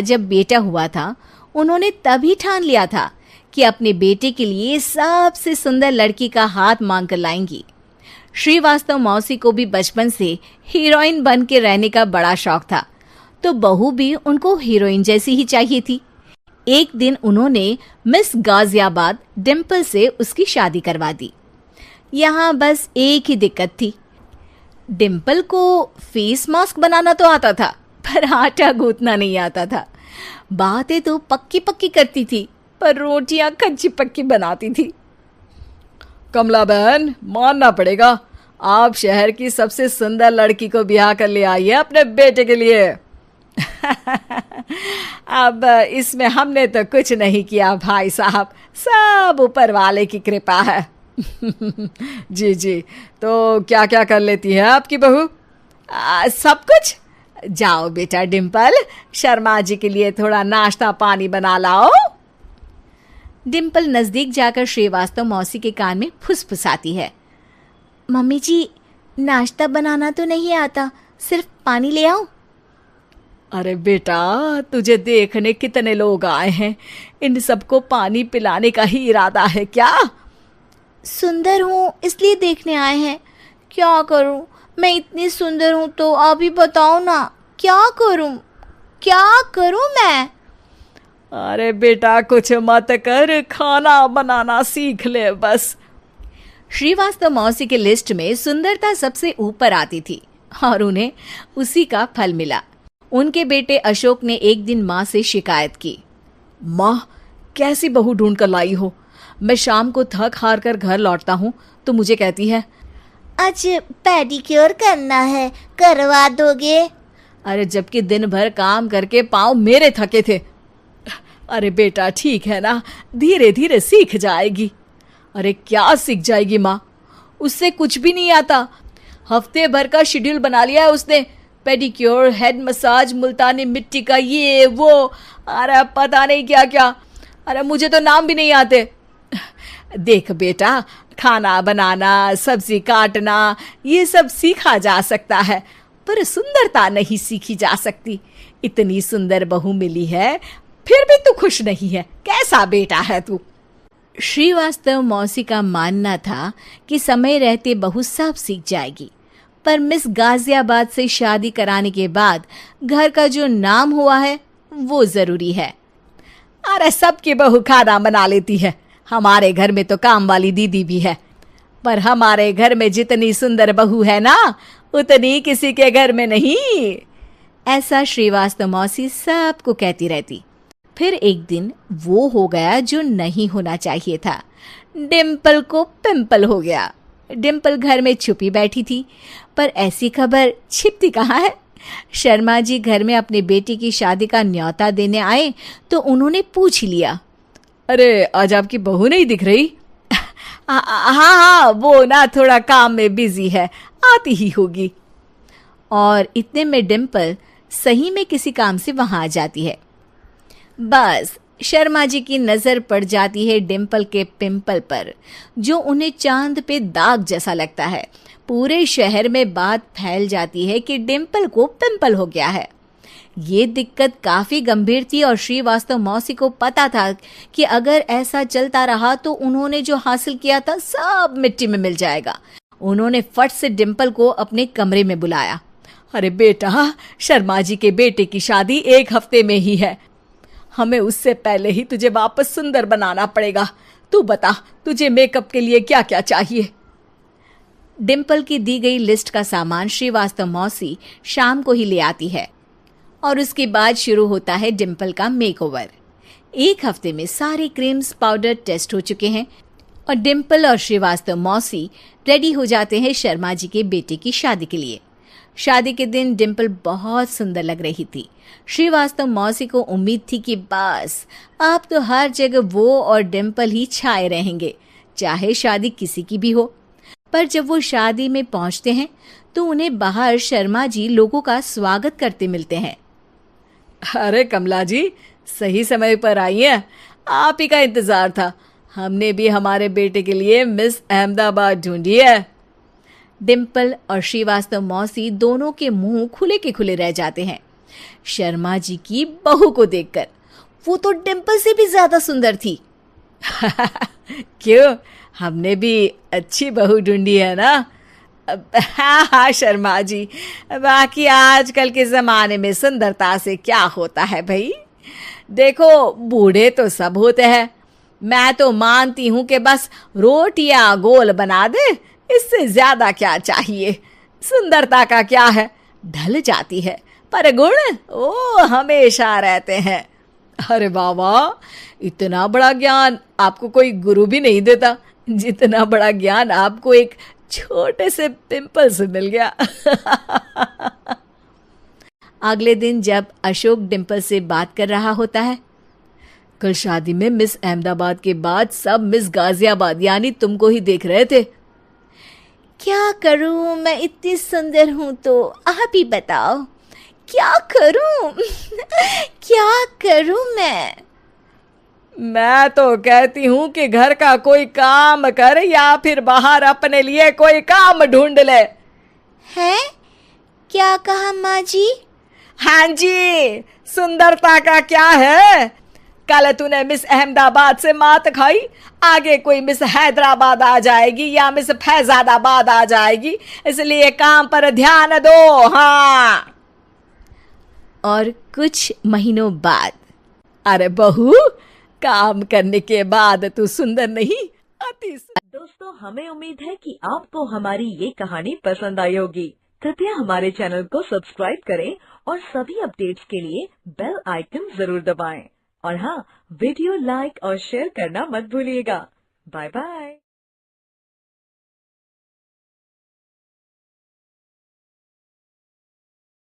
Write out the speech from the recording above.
जब बेटा हुआ था, उन्होंने तभी ठान लिया था कि अपने बेटे के लिए सबसे सुंदर लड़की का हाथ मांग कर लाएंगी। श्रीवास्तव मौसी को भी बचपन से हीरोइन बन के रहने का बड़ा शौक था, तो बहू भी उनको हीरोइन जैसी ही चाहिए थी। एक दिन उन्होंने मिस गाजियाबाद डिम्पल से उसकी शादी करवा दी। यहाँ बस एक ही दिक्कत थी, डिम्पल को फेस मास्क बनाना तो आता था, पर आटा गूंथना नहीं आता था। बातें तो पक्की पक्की करती थी, पर रोटियां कच्ची पक्की बनाती थी। कमला बहन, मानना पड़ेगा, आप शहर की सबसे सुंदर लड़की को ब्याह कर ले आई है अपने बेटे के लिए। अब इसमें हमने तो कुछ नहीं किया भाई साहब, सब ऊपर वाले की कृपा है। जी जी, तो क्या क्या कर लेती है आपकी बहू? सब कुछ। जाओ बेटा डिम्पल, शर्मा जी के लिए थोड़ा नाश्ता पानी बना लाओ। डिम्पल नजदीक जाकर श्रीवास्तव मौसी के कान में फुसफुसाती है। मम्मी जी, नाश्ता बनाना तो नहीं आता, सिर्फ पानी ले आओ। अरे बेटा, तुझे देखने कितने लोग आए हैं, इन सबको पानी पिलाने का ही इरादा है क्या? सुंदर हूँ इसलिए देखने आए हैं। क्या करूँ, मैं इतनी सुंदर हूँ तो आप ही बताओ ना, क्या करूँ मैं? अरे बेटा, कुछ मत कर, खाना बनाना सीख ले बस। श्रीवास्तव मौसी के लिस्ट में सुंदरता सबसे ऊपर आती थी और उन्हें उसी का फल मिला। उनके बेटे अशोक ने एक दिन माँ से शिकायत की। माँ, कैसी बहू ढूंढ कर लाई हो? मैं शाम को थक हार कर घर लौटता हूँ तो मुझे कहती है, आज पेडिक्योर करना है, करवा दोगे? अरे जबकि दिन भर काम करके पाँव मेरे थके थे। अरे बेटा, ठीक है ना, धीरे धीरे सीख जाएगी। अरे क्या सीख जाएगी माँ, उससे कुछ भी नहीं आता। हफ्ते भर का शेड्यूल बना लिया है उसने, पेडिक्योर, हेड मसाज, मुल्तानी मिट्टी का ये वो, अरे पता नहीं क्या क्या। अरे मुझे तो नाम भी नहीं आते। देख बेटा, खाना बनाना, सब्जी काटना, ये सब सीखा जा सकता है, पर सुंदरता नहीं सीखी जा सकती। इतनी सुंदर बहू मिली है, फिर भी तू खुश नहीं है, कैसा बेटा है तू? श्रीवास्तव मौसी का मानना था कि समय रहते बहू सब सीख जाएगी, पर मिस गाजियाबाद से शादी कराने के बाद घर का जो नाम हुआ है वो जरूरी है। अरे सबकी बहू खाना बना लेती है, हमारे घर में तो काम वाली दीदी भी है, पर हमारे घर में जितनी सुंदर बहू है ना, उतनी किसी के घर में नहीं। ऐसा श्रीवास्तव मौसी सबको कहती रहती। फिर एक दिन वो हो गया जो नहीं होना चाहिए था, डिम्पल को पिंपल हो गया। डिम्पल घर में छुपी बैठी थी, पर ऐसी खबर छिपती कहाँ है। शर्मा जी घर में अपने बेटी की शादी का न्योता देने आए तो उन्होंने पूछ लिया, अरे आज आपकी बहू नहीं दिख रही? हाँ, वो ना थोड़ा काम में बिजी है, आती ही होगी। और इतने में डिम्पल सही में किसी काम से वहां आ जाती है। बस शर्मा जी की नजर पड़ जाती है डिम्पल के पिंपल पर, जो उन्हें चांद पे दाग जैसा लगता है। पूरे शहर में बात फैल जाती है कि डिम्पल को पिंपल हो गया है। ये दिक्कत काफी गंभीर थी और श्रीवास्तव मौसी को पता था कि अगर ऐसा चलता रहा तो उन्होंने जो हासिल किया था सब मिट्टी में मिल जाएगा। उन्होंने फट से डिम्पल को अपने कमरे में बुलाया। अरे बेटा, शर्मा जी के बेटे की शादी 1 हफ्ते में ही है, हमें उससे पहले ही तुझे वापस सुंदर बनाना पड़ेगा। तू बता, तुझे मेकअप के लिए क्या क्या चाहिए? डिम्पल की दी गई लिस्ट का सामान श्रीवास्तव मौसी शाम को ही ले आती है और उसके बाद शुरू होता है डिम्पल का मेकओवर। 1 हफ्ते में सारे क्रीम्स पाउडर टेस्ट हो चुके हैं और डिम्पल और श्रीवास्तव मौसी रेडी हो जाते हैं शर्मा जी के बेटे की शादी के लिए। शादी के दिन डिम्पल बहुत सुंदर लग रही थी। श्रीवास्तव मौसी को उम्मीद थी कि बस अब तो हर जगह वो और डिम्पल ही छाए रहेंगे, चाहे शादी किसी की भी हो। पर जब वो शादी में पहुंचते हैं तो उन्हें बाहर शर्मा जी लोगों का स्वागत करते मिलते हैं। अरे कमला जी, सही समय पर आई हैं, आप ही का इंतजार था। हमने भी हमारे बेटे के लिए मिस अहमदाबाद ढूंढी है। डिम्पल और श्रीवास्तव मौसी दोनों के मुंह खुले के खुले रह जाते हैं। शर्मा जी की बहू को देखकर। वो तो डिम्पल से भी ज्यादा सुंदर थी। क्यों, हमने भी अच्छी बहू ढूंढी है ना? हाँ हाँ शर्मा जी, बाकी आजकल के जमाने में सुंदरता से क्या होता है भाई। देखो, बूढ़े तो सब होते हैं। मैं तो मानती हूं कि बस रोटियां गोल बना दे, इससे ज्यादा क्या चाहिए। सुंदरता का क्या है, ढल जाती है, पर गुण वो हमेशा रहते हैं। अरे बाबा, इतना बड़ा ज्ञान आपको कोई गुरु भी नहीं देता जितना बड़ा ज्ञान आपको एक छोटे से पिंपल से मिल गया। अगले दिन जब अशोक डिम्पल से बात कर रहा होता है, कल शादी में मिस अहमदाबाद के बाद सब मिस गाजियाबाद यानी तुमको ही देख रहे थे। क्या करूं, मैं इतनी सुंदर हूं तो आप ही बताओ क्या करूं। क्या करूं मैं तो कहती हूं कि घर का कोई काम कर या फिर बाहर अपने लिए कोई काम ढूंढ ले। है? क्या कहा माँ जी? हाँ जी, सुंदरता का क्या है। कल तूने मिस अहमदाबाद से मात खाई, आगे कोई मिस हैदराबाद आ जाएगी या मिस फैजादाबाद आ जाएगी, इसलिए काम पर ध्यान दो। हाँ। और कुछ महीनों बाद, अरे बहू, काम करने के बाद तू सुंदर नहीं, अति सुंदर। दोस्तों, हमें उम्मीद है कि आपको हमारी ये कहानी पसंद आई होगी। कृपया हमारे चैनल को सब्सक्राइब करें और सभी अपडेट्स के लिए बेल आइकन जरूर दबाएं। और हाँ, वीडियो लाइक और शेयर करना मत भूलिएगा। Bye bye.